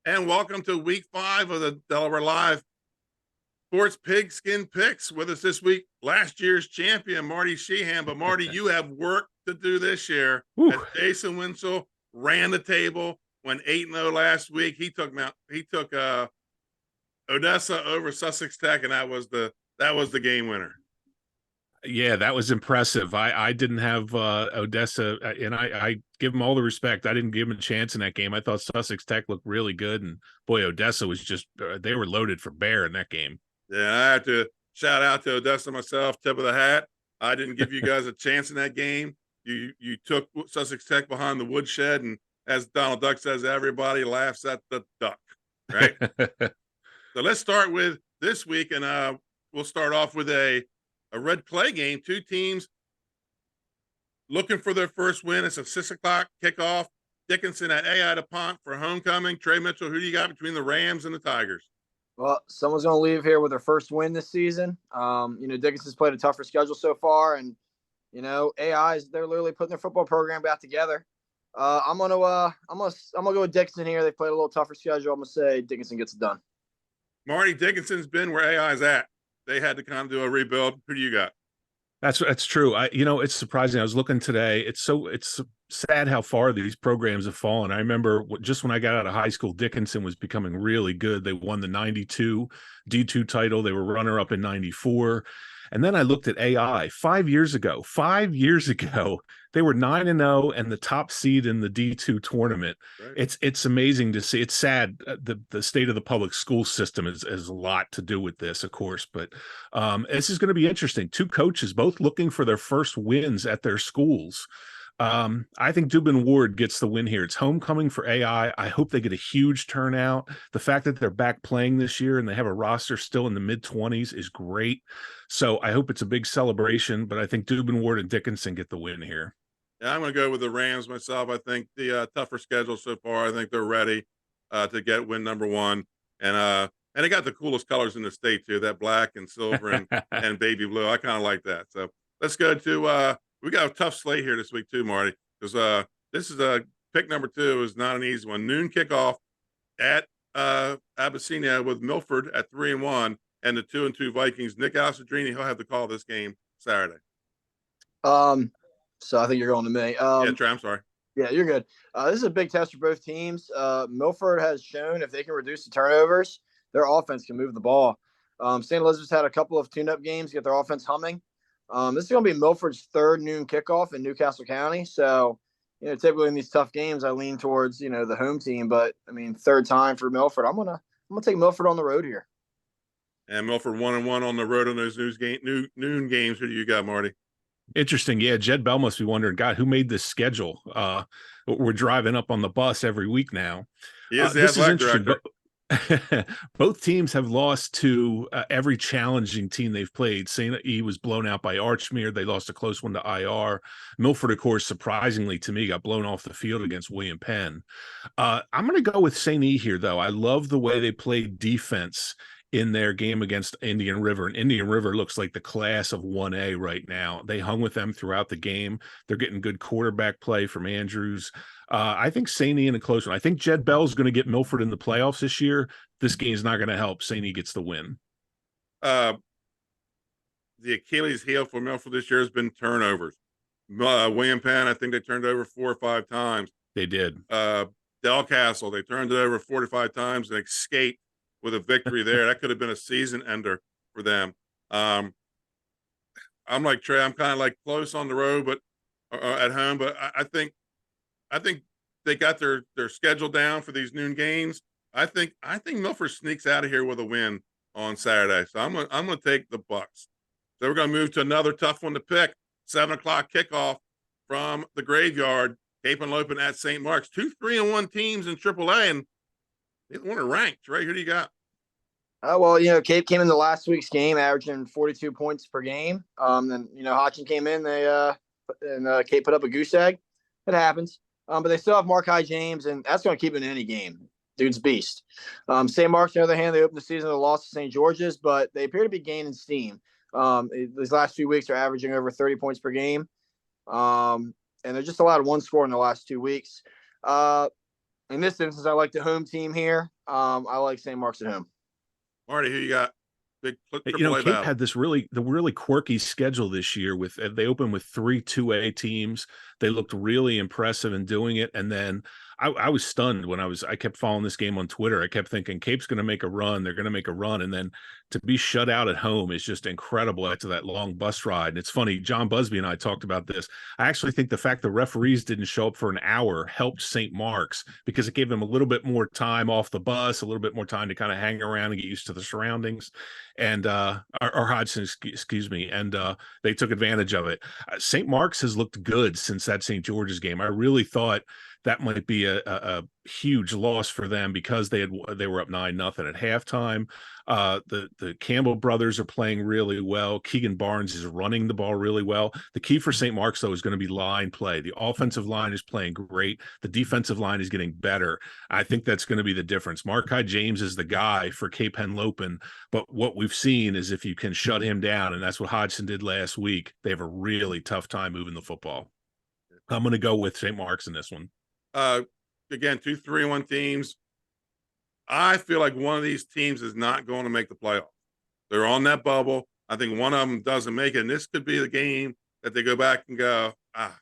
And welcome to week 5 of the Delaware Live Sports Pigskin Picks. With us this week, last year's champion, Marty Sheehan. But Marty, you have work to do this year. Whew. As Jason Winsel ran the table, went 8-0 last week. He took Odessa over Sussex Tech, and that was the game winner. Yeah, that was impressive. I didn't have Odessa, and I give them all the respect. I didn't give them a chance in that game. I thought Sussex Tech looked really good, and boy, Odessa was just they were loaded for bear in that game. Yeah, I have to shout out to Odessa myself, tip of the hat. I didn't give you guys a chance in that game. You took Sussex Tech behind the woodshed, and as Donald Duck says, everybody laughs at the duck, right? So let's start with this week, and we'll start off with a red clay game. Two teams looking for their first win. It's a 6 o'clock kickoff. Dickinson at AI DuPont for homecoming. Trey Mitchell, who do you got between the Rams and the Tigers? Well, someone's going to leave here with their first win this season. Dickinson's played a tougher schedule so far, and AI's they're literally putting their football program back together. I'm gonna go with Dickinson here. They played a little tougher schedule. I'm gonna say Dickinson gets it done. Marty, Dickinson's been where AI's at. They had to kind of do a rebuild. Who do you got? That's true. It's surprising. I was looking today. It's sad how far these programs have fallen. I remember just when I got out of high school, Dickinson was becoming really good. They won the 92 D2 title. They were runner up in 94. And then I looked at AI 5 years ago. 5 years ago, they were 9-0 and the top seed in the D2 tournament. Right. It's amazing to see. It's sad. The state of the public school system is a lot to do with this, of course. But this is going to be interesting. Two coaches both looking for their first wins at their schools. I think Dubin Ward gets the win here. It's homecoming for AI. I hope they get a huge turnout. The fact that they're back playing this year and they have a roster still in the mid-20s is great. So I hope it's a big celebration, but I think Dubin Ward and Dickinson get the win here. Yeah, I'm going to go with the Rams myself. I think the tougher schedule so far, I think they're ready to get win number one. And they got the coolest colors in the state, too, that black and silver and baby blue. I kind of like that. So let's go to we got a tough slate here this week too, Marty, because this is pick number 2 is not an easy one. Noon kickoff at Abyssinia with Milford at 3-1 and the 2-2 Vikings. Nick Alcedrini, he'll have to call this game Saturday. So I think you're going to me. Yeah, Trey, I'm sorry. Yeah, you're good. This is a big test for both teams. Milford has shown if they can reduce the turnovers, their offense can move the ball. St. Elizabeth's had a couple of tune-up games, get their offense humming. This is going to be Milford's third noon kickoff in Newcastle County. So, typically in these tough games, I lean towards, the home team. But, third time for Milford. I'm gonna take Milford on the road here. And Milford 1-1 on the road on those noon games. Who do you got, Marty? Interesting. Yeah, Jed Bell must be wondering, God, who made this schedule? We're driving up on the bus every week now. He is the athletic director. Both teams have lost to every challenging team they've played. St. E was blown out by Archmere. They lost a close one to IR. Milford, of course, surprisingly to me, got blown off the field against William Penn. I'm going to go with St. E here, though. I love the way they played defense in their game against Indian River. And Indian River looks like the class of 1A right now. They hung with them throughout the game. They're getting good quarterback play from Andrews. I think St. E in a close one. I think Jed Bell's going to get Milford in the playoffs this year. This game's not going to help. St. E gets the win. The Achilles heel for Milford this year has been turnovers. William Penn, I think they turned over 4 or 5 times. They did. Delcastle, they turned it over 45 times and escaped with a victory there. That could have been a season ender for them. I'm like Trey. I'm kind of like close on the road, but at home. But I think they got their schedule down for these noon games. I think Milford sneaks out of here with a win on Saturday. So I'm gonna take the Bucks. So we're gonna move to another tough one to pick. 7 o'clock kickoff from the Graveyard. Cape and Lopin at St. Mark's. 2 3-1 teams in AAA, and they want to rank. Right, who do you got? Cape came in the last week's game, averaging 42 points per game. Then Hodgson came in. And Cape put up a goose egg. It happens. But they still have Mark-High James, and that's going to keep him in any game. Dude's beast. St. Mark's, on the other hand, they opened the season with a loss to St. George's, but they appear to be gaining steam. These last few weeks, they're averaging over 30 points per game. And they're just allowed one score in the last 2 weeks. In this instance, I like the home team here. I like St. Mark's at home. Marty, who you got? Big You know, AAA Cape battle. had this really quirky schedule this year with they opened with 3 2A teams. They looked really impressive in doing it. And then I was stunned when I kept following this game on Twitter. I kept thinking Cape's going to make a run. They're going to make a run. And then to be shut out at home is just incredible after that long bus ride. And it's funny, John Busby and I talked about this. I actually think the fact the referees didn't show up for an hour helped St. Mark's because it gave them a little bit more time off the bus, a little bit more time to kind of hang around and get used to the surroundings. And or Hodgson, excuse me, and they took advantage of it. St. Mark's has looked good since that St. George's game. I really thought that might be a huge loss for them because they were up 9-0 at halftime. The Campbell brothers are playing really well. Keegan Barnes is running the ball really well. The key for St. Mark's, though, is going to be line play. The offensive line is playing great. The defensive line is getting better. I think that's going to be the difference. Markai James is the guy for Cape Henlopen, but what we've seen is if you can shut him down, and that's what Hodgson did last week, they have a really tough time moving the football. I'm going to go with St. Mark's in this one. Again, 2 3-1 teams. I feel like one of these teams is not going to make the playoffs. They're on that bubble. I think one of them doesn't make it. And this could be the game that they go back and go,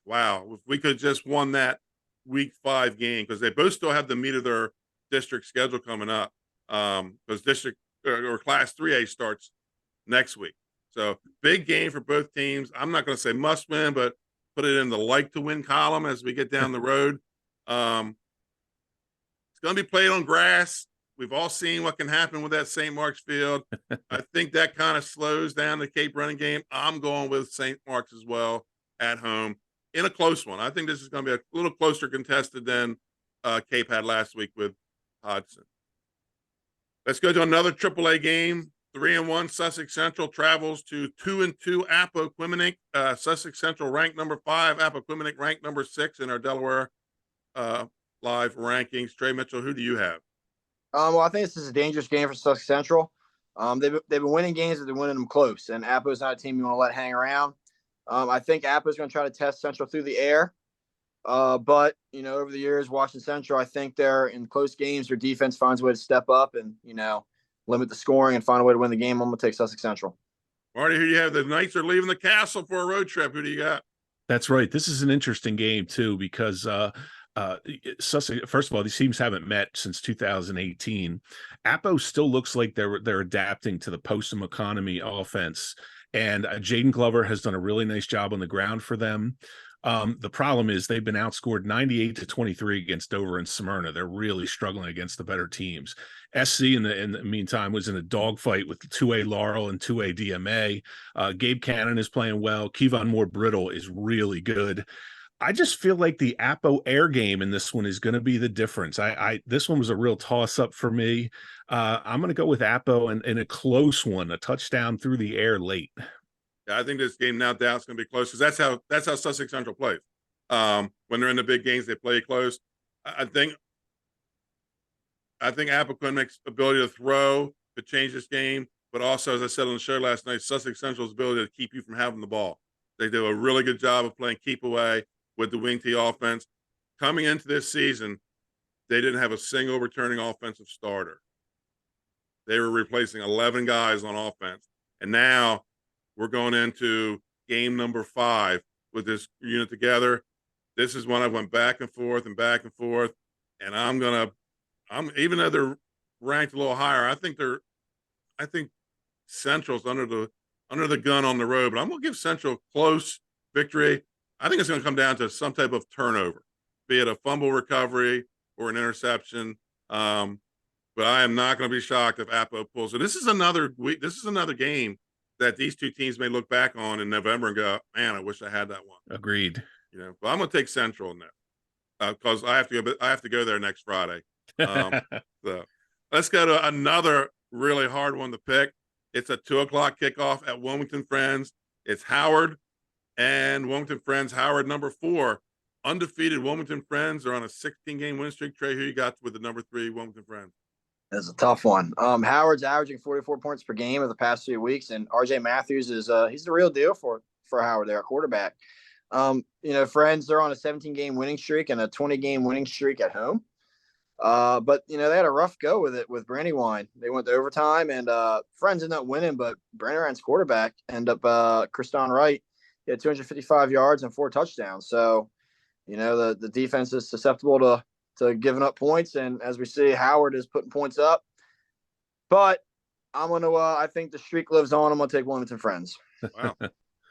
wow, if we could just won that week 5 game, because they both still have the meat of their district schedule coming up. Because district or class 3A starts next week. So big game for both teams. I'm not going to say must win, but put it in the like to win column as we get down the road. It's going to be played on grass. We've all seen what can happen with that St. Mark's field. I think that kind of slows down the Cape running game. I'm going with St. Mark's as well at home in a close one. I think this is going to be a little closer contested than Cape had last week with Hodgson. Let's go to another AAA game. 3-1 Sussex Central travels to 2-2 Appoquinimink. Sussex Central ranked number 5. Appoquinimink ranked number 6 in our Delaware live rankings. Trey Mitchell, who do you have? Well, I think this is a dangerous game for Sussex Central. They've been winning games, but they're winning them close. And Appo's not a team you want to let hang around. I think Appo's going to try to test Central through the air. But, over the years, watching Central, I think they're in close games. Their defense finds a way to step up and, limit the scoring and find a way to win the game. I'm going to take Sussex Central. Marty, who do you have? The Knights are leaving the castle for a road trip. Who do you got? That's right. This is an interesting game, too, because Sussex, first of all, these teams haven't met since 2018. Appo still looks like they're adapting to the Postum economy offense. And Jaden Glover has done a really nice job on the ground for them. The problem is they've been outscored 98-23 against Dover and Smyrna. They're really struggling against the better teams. SC in the meantime was in a dogfight with 2A Laurel and 2A DMA. Gabe Cannon is playing well. Kevon Moore Brittle is really good. I just feel like the Appo air game in this one is going to be the difference. This one was a real toss up for me. I'm going to go with Appo and in a close one, a touchdown through the air late. Yeah, I think this game now down is going to be close because that's how Sussex Central plays. When they're in the big games, they play close. I think Appoquinimik's ability to throw could change this game, but also, as I said on the show last night, Sussex Central's ability to keep you from having the ball. They do a really good job of playing keep away with the wing tee offense. Coming into this season, they didn't have a single returning offensive starter. They were replacing 11 guys on offense, and now we're going into game number 5 with this unit together. This is when I went back and forth, and I'm even though they're ranked a little higher, I think Central's under the gun on the road, but I'm going to give Central close victory. I think it's going to come down to some type of turnover, be it a fumble recovery or an interception. But I am not going to be shocked if Appo pulls it. This is another week. This is another game that these two teams may look back on in November and go, man, I wish I had that one. Agreed. But I'm going to take Central in that because I have to go there next Friday. So let's go to another really hard one to pick. It's a 2:00 kickoff at Wilmington Friends. It's Howard and Wilmington Friends. Howard, number 4, undefeated Wilmington Friends are on a 16-game win streak. Trey, who you got with the number 3 Wilmington Friends? That's a tough one. Howard's averaging 44 points per game in the past 3 weeks, and RJ Matthews is he's the real deal for Howard there, quarterback. Friends, they're on a 17-game winning streak and a 20-game winning streak at home. But they had a rough go with it with Brandywine. They went to overtime, and Friends ended up winning, but Brandywine's quarterback ended up Kriston Wright. He had 255 yards and 4 touchdowns. So, the defense is susceptible to giving up points, and as we see, Howard is putting points up. But I think the streak lives on. I'm gonna take Wilmington Friends. Wow.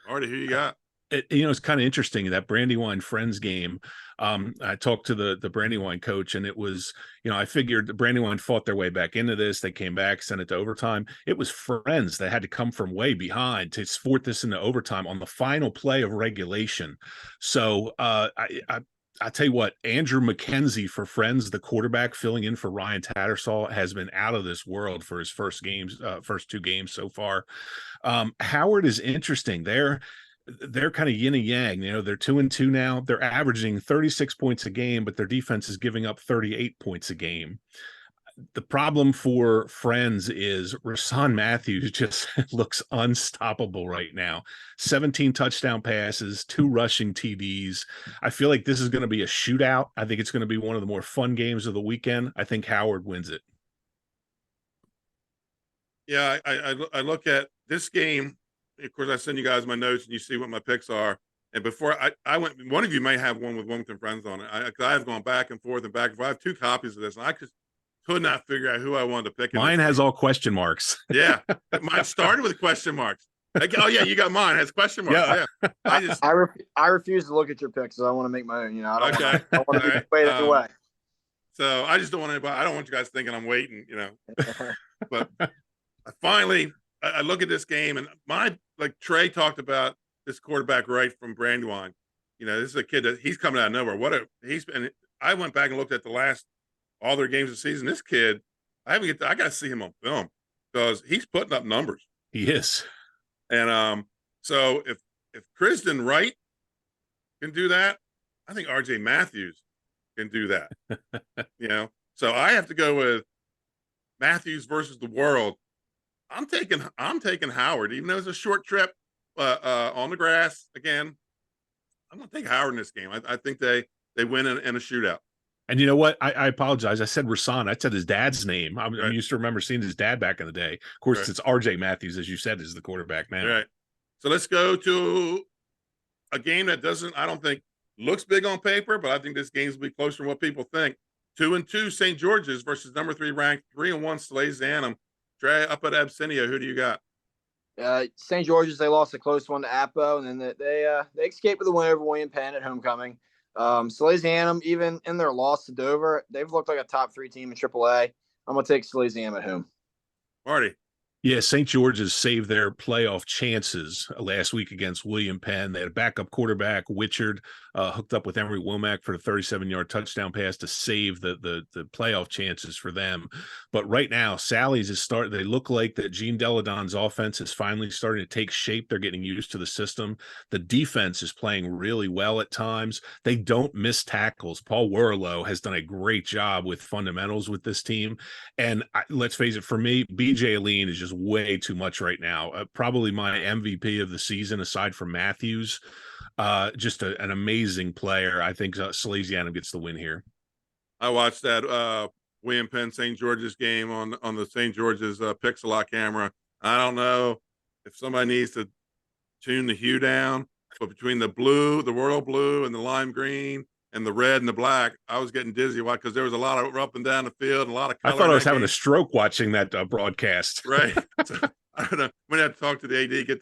Already, who you got? It's kind of interesting that Brandywine Friends game. I talked to the Brandywine coach, and it was, I figured the Brandywine fought their way back into this. They came back, sent it to overtime. It was Friends that had to come from way behind to sport this into overtime on the final play of regulation. So I tell you what, Andrew McKenzie for Friends, the quarterback filling in for Ryan Tattersall, has been out of this world for his first 2 games so far. Howard is interesting. They're kind of yin and yang. They're 2-2 now. They're averaging 36 points a game, but their defense is giving up 38 points a game. The problem for Friends is Rasan Matthews just looks unstoppable right now. 17 touchdown passes, 2 rushing TDs. I feel like this is going to be a shootout. I think it's going to be one of the more fun games of the weekend. I think Howard wins it. Yeah, I look at this game. Of course, I send you guys my notes, and you see what my picks are. And before I went, one of you may have one with Wilmington Friends on it. I have gone back and forth and back and forth. I have 2 copies of this, and I just could not figure out who I wanted to pick. Mine has all question marks. Yeah, mine started with question marks. Oh yeah, you got mine. It has question marks. Yeah. I refuse to look at your picks, so I want to make my own. I don't want to be way the way. So I just don't want anybody. I don't want you guys thinking I'm waiting. But I look at this game, and like Trey talked about this quarterback right from Brandywine. This is a kid that he's coming out of nowhere. I went back and looked at all their games of the season. This kid, I got to see him on film because he's putting up numbers. He is. And so if Kristen Wright can do that, I think RJ Matthews can do that. So I have to go with Matthews versus the world. I'm taking Howard, even though it's a short trip on the grass again. I'm going to take Howard in this game. I think they win in a shootout. And you know what? I apologize. I said Rasan. I said his dad's name. I used to remember seeing his dad back in the day. Of course, It's RJ Matthews, as you said, is the quarterback now. Right. So let's go to a game that I don't think looks big on paper, but I think this game's will be closer than what people think. 2-2 St. George's versus number 3 ranked 3-1 Salesianum. Trey, up at Abyssinia, who do you got? St. George's, they lost a close one to Appo, and then they escaped with a win over William Penn at homecoming. Salesianum, even in their loss to Dover, they've looked like a top 3 team in AAA. I'm going to take Salesianum at home. Marty. Yeah, St. George's saved their playoff chances last week against William Penn. They had a backup quarterback, Wichard, hooked up with Emery Womack for the 37-yard touchdown pass to save the playoff chances for them. But right now, Sally's is starting. They look like that Gene Deladon's offense is finally starting to take shape. They're getting used to the system. The defense is playing really well at times. They don't miss tackles. Paul Werlow has done a great job with fundamentals with this team. And let's face it, for me, BJ Aline is just way too much right now. Probably my MVP of the season, aside from Matthews. Just an amazing player. I think Salesianum gets the win here. I watched that William Penn St. George's game on the St. George's Pixelot camera. I don't know if somebody needs to tune the hue down, but between the blue, the royal blue, and the lime green, and the red and the black, I was getting dizzy because there was a lot of up and down the field and a lot of color. I thought I was having a stroke watching that broadcast. Right. So, I don't know. I'm gonna have to talk to the AD, get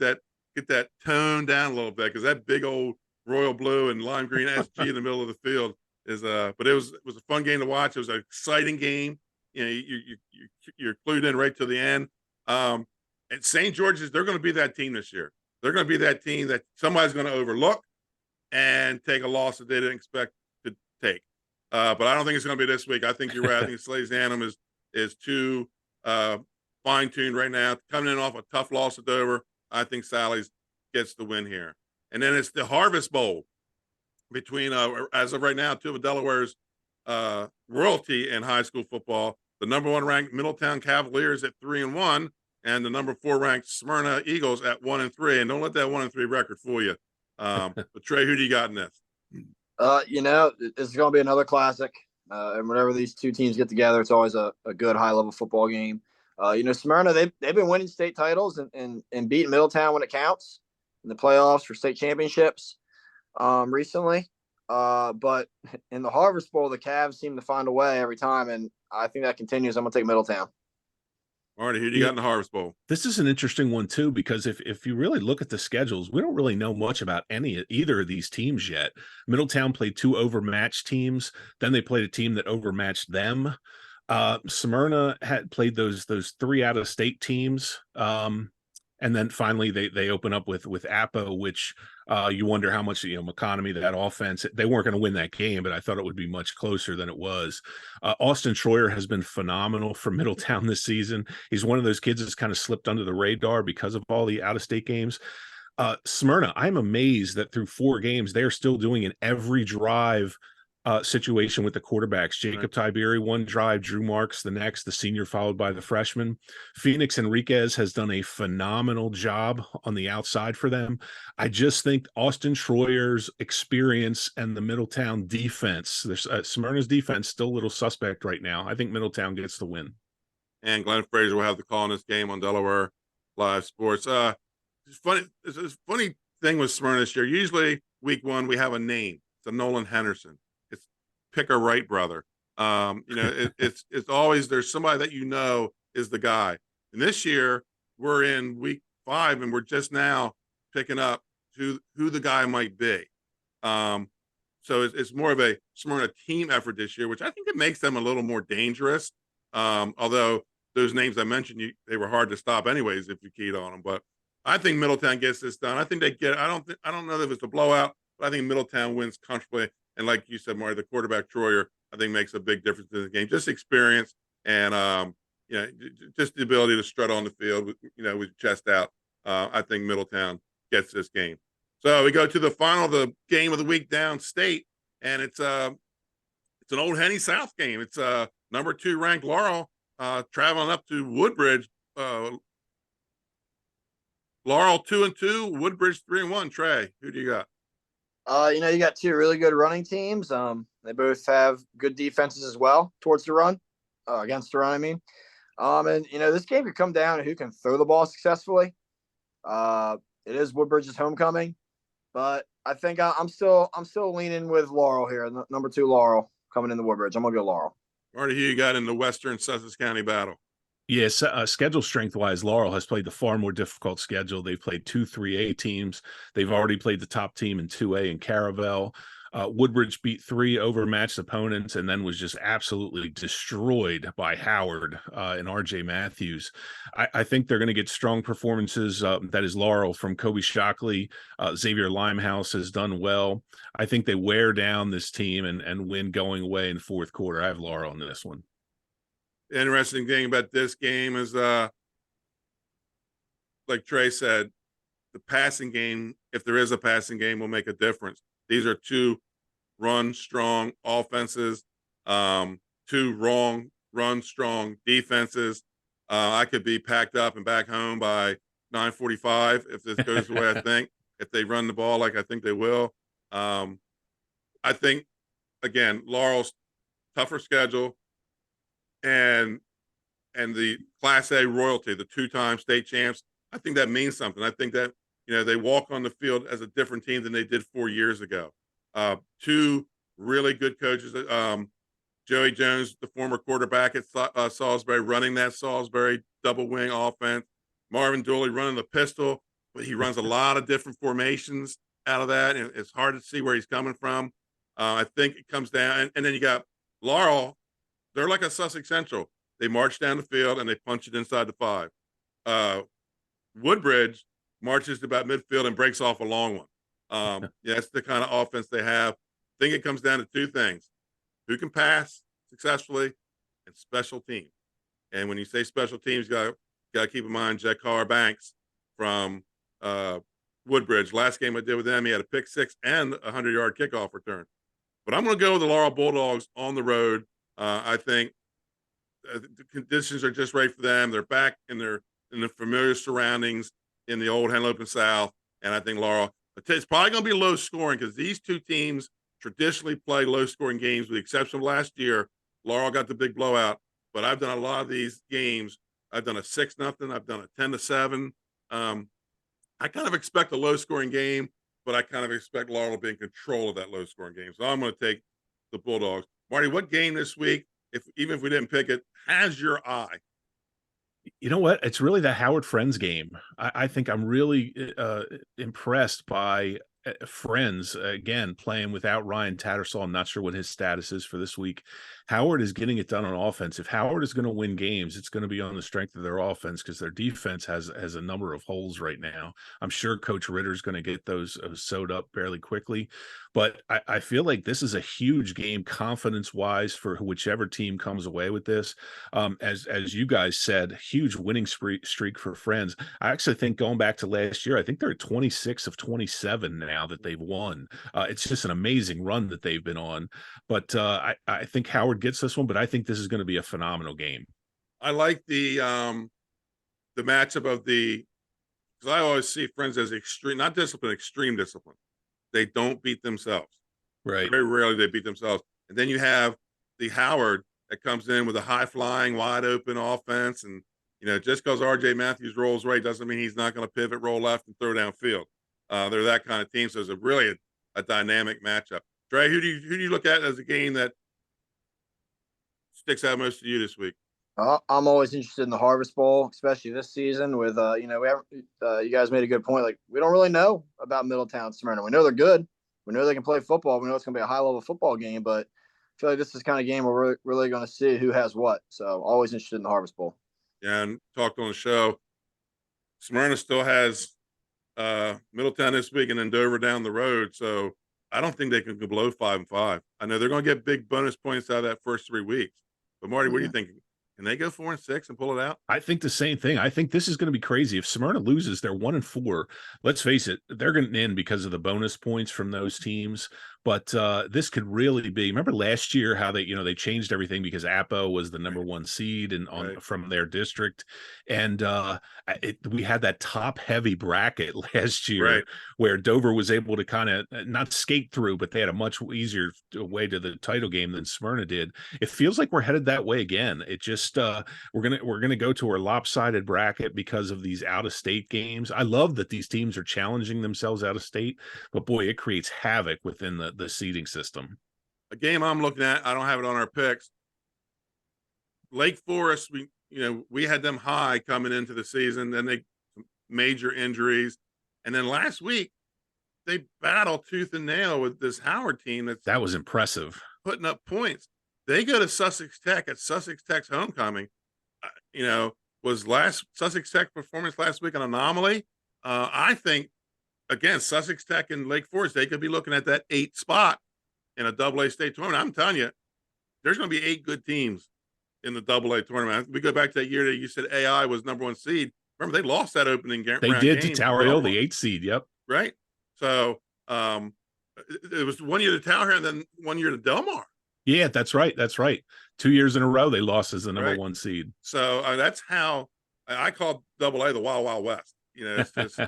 that tone down a little bit, because that big old royal blue and lime green SG in the middle of the field is but it was a fun game to watch. It was an exciting game. You're clued in right to the end. And St. George's, they're going to be that team this year. They're going to be that team that somebody's going to overlook and take a loss that they didn't expect to take. But I don't think it's going to be this week. I think you're right. I think Salesianum is too fine-tuned right now. Coming in off a tough loss at Dover, I think Sally's gets the win here. And then it's the Harvest Bowl between, as of right now, 2 of Delaware's royalty in high school football. The number 1 ranked Middletown Cavaliers at 3-1, and the number 4 ranked Smyrna Eagles at 1-3. And don't let that 1-3 record fool you. But Trey, who do you got in this? This is going to be another classic. And whenever these two teams get together, it's always a good high level football game. Smyrna, they've been winning state titles and beating Middletown when it counts in the playoffs for state championships recently. But in the Harvest Bowl, the Cavs seem to find a way every time, and I think that continues. I'm gonna take Middletown. Marty, who do you got in the Harvest Bowl? This is an interesting one too, because if you really look at the schedules, we don't really know much about either of these teams yet. Middletown played two overmatched teams, then they played a team that overmatched them. Smyrna had played those three out of state teams. And then finally they open up with Appa, which you wonder how much, McConomy, that offense, they weren't going to win that game, but I thought it would be much closer than it was. Austin Troyer has been phenomenal for Middletown this season. He's one of those kids that's kind of slipped under the radar because of all the out-of-state games. Smyrna, I'm amazed that through 4 games, they're still doing an every drive situation with the quarterbacks. Jacob Tiberi, one drive, Drew Marks the next, the senior followed by the freshman. Phoenix Enriquez has done a phenomenal job on the outside for them. I just think Austin Troyer's experience and the Middletown defense, Smyrna's defense still a little suspect right now. I think Middletown gets the win. And Glenn Fraser will have the call on this game on Delaware Live Sports. It's funny. It's a funny thing with Smyrna this year. Usually week 1, we have a name. It's a Nolan Henderson. Pick a right brother. It's always there's somebody that is the guy. And this year we're in week 5 and we're just now picking up who the guy might be. So it's more of a Smyrna team effort this year, which I think it makes them a little more dangerous. Although those names I mentioned, they were hard to stop anyways if you keyed on them. But I think Middletown gets this done. I think they get. I don't know if it's a blowout, but I think Middletown wins comfortably. And like you said, Marty, the quarterback Troyer, I think makes a big difference in the game. Just experience and just the ability to strut on the field, with your chest out. I think Middletown gets this game. So we go to the final, the game of the week downstate, and it's an Old Henny South game. It's number 2 ranked Laurel traveling up to Woodbridge. Laurel 2-2, Woodbridge 3-1. Trey, who do you got? You got 2 really good running teams. They both have good defenses as well towards the run, against the run, I mean. And this game could come down to who can throw the ball successfully. It is Woodbridge's homecoming, but I think I'm still leaning with Laurel here. Number 2 Laurel coming into Woodbridge. I'm gonna go Laurel. Marty, who you got in the Western Sussex County battle? Yes, schedule strength-wise, Laurel has played the far more difficult schedule. They've played 2 3A teams. They've already played the top team in 2A in Caravel. Woodbridge beat 3 overmatched opponents and then was just absolutely destroyed by Howard and RJ Matthews. I think they're going to get strong performances. That is Laurel from Kobe Shockley. Xavier Limehouse has done well. I think they wear down this team and win going away in 4th quarter. I have Laurel in this one. Interesting thing about this game is, like Trey said, the passing game, if there is a passing game, will make a difference. These are 2 run-strong offenses, 2 run-strong defenses. I could be packed up and back home by 9:45 if this goes the way I think, if they run the ball like I think they will. I think, again, Laurel's tougher schedule, and the Class A royalty, the 2-time state champs, I think that means something. I think that, they walk on the field as a different team than they did 4 years ago. 2 really good coaches. Joey Jones, the former quarterback at Salisbury, running that Salisbury double wing offense. Marvin Dooley running the pistol, but he runs a lot of different formations out of that, and it's hard to see where he's coming from. I think it comes down, and then you got Laurel. They're like a Sussex Central. They march down the field and they punch it inside the 5. Woodbridge marches to about midfield and breaks off a long one. That's the kind of offense they have. I think it comes down to 2 things: who can pass successfully and special teams. And when you say special teams, you got to keep in mind Jack Carr Banks from Woodbridge. Last game I did with them, he had a pick 6 and a 100-yard kickoff return. But I'm going to go with the Laurel Bulldogs on the road. I think the conditions are just right for them. They're back in the familiar surroundings in the old Henlopen South, and I think Laurel. It's probably going to be low scoring because these 2 teams traditionally play low scoring games, with the exception of last year. Laurel got the big blowout, but I've done a lot of these games. I've done a 6-0. I've done a 10-7. I kind of expect a low scoring game, but I kind of expect Laurel to be in control of that low scoring game. So I'm going to take the Bulldogs. Marty, what game this week, even if we didn't pick it, has your eye? You know what? It's really the Howard Friends game. I think I'm really impressed by Friends again playing without Ryan Tattersall. I'm not sure what his status is for this week. Howard is getting it done on offense. If Howard is going to win games, it's going to be on the strength of their offense, because their defense has a number of holes right now. I'm sure Coach Ritter's going to get those sewed up fairly quickly. But I feel like this is a huge game confidence-wise for whichever team comes away with this. As you guys said, huge winning streak for Friends. I actually think, going back to last year, I think they're at 26 of 27 now that they've won. It's just an amazing run that they've been on. But I think Howard gets this one, but I think this is going to be a phenomenal game. I like the matchup of because I always see Friends as extreme, not discipline, extreme discipline. They don't beat themselves. Right. Very rarely they beat themselves. And then you have the Howard that comes in with a high flying, wide open offense. And, just because RJ Matthews rolls right doesn't mean he's not going to pivot, roll left, and throw downfield. They're that kind of team. So it's really a dynamic matchup. Dre, who do you look at as a game that sticks out most to you this week? I'm always interested in the Harvest Bowl, especially this season. With we haven't. You guys made a good point. Like, we don't really know about Middletown Smyrna. We know they're good. We know they can play football. We know it's going to be a high level football game. But I feel like this is the kind of game where we're really going to see who has what. So always interested in the Harvest Bowl. Yeah, and talked on the show. Smyrna still has Middletown this week and then Dover down the road. So I don't think they can go below 5-5. I know they're going to get big bonus points out of that first 3 weeks. But Marty, what are you thinking? Can they go 4-6 and pull it out? I think the same thing. I think this is going to be crazy. If Smyrna loses, they're 1-4. Let's face it, they're going to end because of the bonus points from those teams. But this could really be. Remember last year how they changed everything because Apo was the number 1 seed and from their district, and we had that top heavy bracket last year where Dover was able to kind of not skate through, but they had a much easier way to the title game than Smyrna did. It feels like we're headed that way again. It just we're gonna go to a lopsided bracket because of these out of state games. I love that these teams are challenging themselves out of state, but boy, it creates havoc within the seeding system. A game I'm looking at, I don't have it on our picks. Lake Forest, we had them high coming into the season, then they major injuries, and then last week they battled tooth and nail with this Howard team that was impressive, putting up points. They go to Sussex Tech at Sussex Tech's homecoming. Was Sussex Tech performance last week an anomaly? I think, again, Sussex Tech and Lake Forest, they could be looking at that 8th spot in a AA state tournament. I'm telling you, there's going to be 8 good teams in the AA tournament. We go back to that year that you said AI was number 1 seed. Remember, they lost that opening game. They did to Tower Hill, the 8th seed. Yep. Right. So it was 1 year to Tower Hill and then 1 year to Del Mar. Yeah, that's right. 2 years in a row they lost as the number 1 seed. So that's how I call AA the Wild Wild West. It's just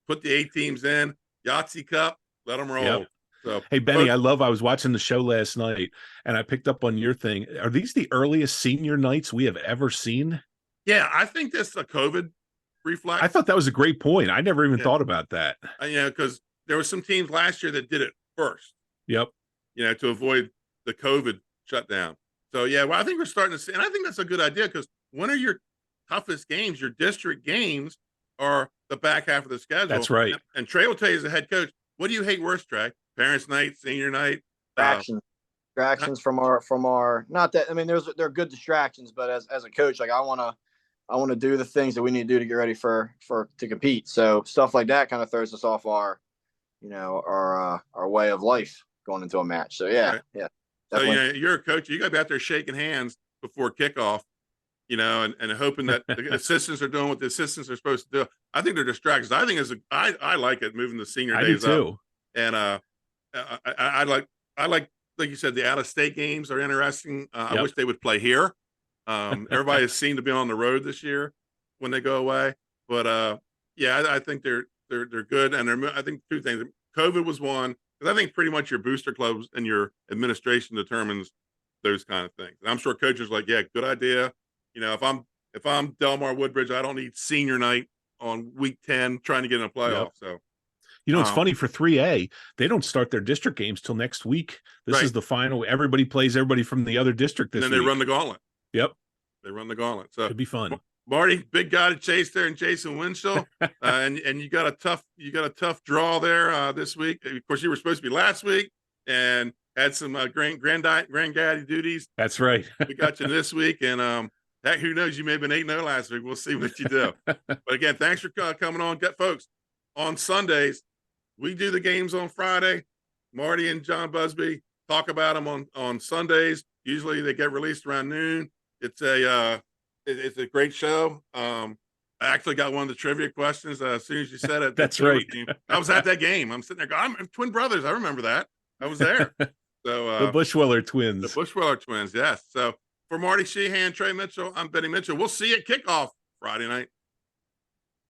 put the 8 teams in, Yahtzee Cup, let them roll. Yep. So, hey, Benny, I was watching the show last night, and I picked up on your thing. Are these the earliest senior nights we have ever seen? Yeah, I think that's a COVID reflex. I thought that was a great point. I never even thought about that. Because there were some teams last year that did it first. Yep. To avoid the COVID shutdown. So, I think we're starting to see, and I think that's a good idea, because one of your toughest games, your district games, are the back half of the schedule. That's right. And Trey will tell you as a head coach, what do you hate worse, Trey? Parents' night, senior night? Distractions from our not that, I mean, they're good distractions, but as a coach, like I want to do the things that we need to do to get ready to compete. So stuff like that kind of throws us off our way of life going into a match. So yeah. So you're a coach. You got to be out there shaking hands before kickoff, and hoping that the assistants are doing what the assistants are supposed to do. I think they're distractions. I think I like it, moving the senior days up. And I like you said, the out of state games are interesting. I wish they would play here. Everybody has seemed to be on the road this year when they go away. But I think they're good. And I think 2 things. COVID was one. Because I think pretty much your booster clubs and your administration determines those kind of things. And I'm sure coaches are like, yeah, good idea. You know, if I'm Delmar Woodbridge, I don't need senior night on week 10 trying to get in a playoff. Yep. So You know, it's funny for 3A, they don't start their district games till next week. This Right. is the final. Everybody plays everybody from the other district this and then week. they run the gauntlet. Yep. They run the gauntlet. So Should be fun. Marty, big guy to chase there, and Jason Winchell, and you got a tough draw there this week. Of course, you were supposed to be last week, and had some granddaddy duties. That's right. We got you this week, and heck, who knows? You may have been 8-0 last week. We'll see what you do. But again, thanks for coming on. Get folks on Sundays. We do the games on Friday. Marty and John Busby talk about them on Sundays. Usually they get released around noon. It's a great show. I actually got one of the trivia questions as soon as you said it. That's right. I was at that game. I'm sitting there going, I'm twin brothers. I remember that. I was there. So The Bushweller twins. The Bushweller twins, yes. So for Marty Sheehan, Trey Mitchell, I'm Benny Mitchell. We'll see you at kickoff Friday night.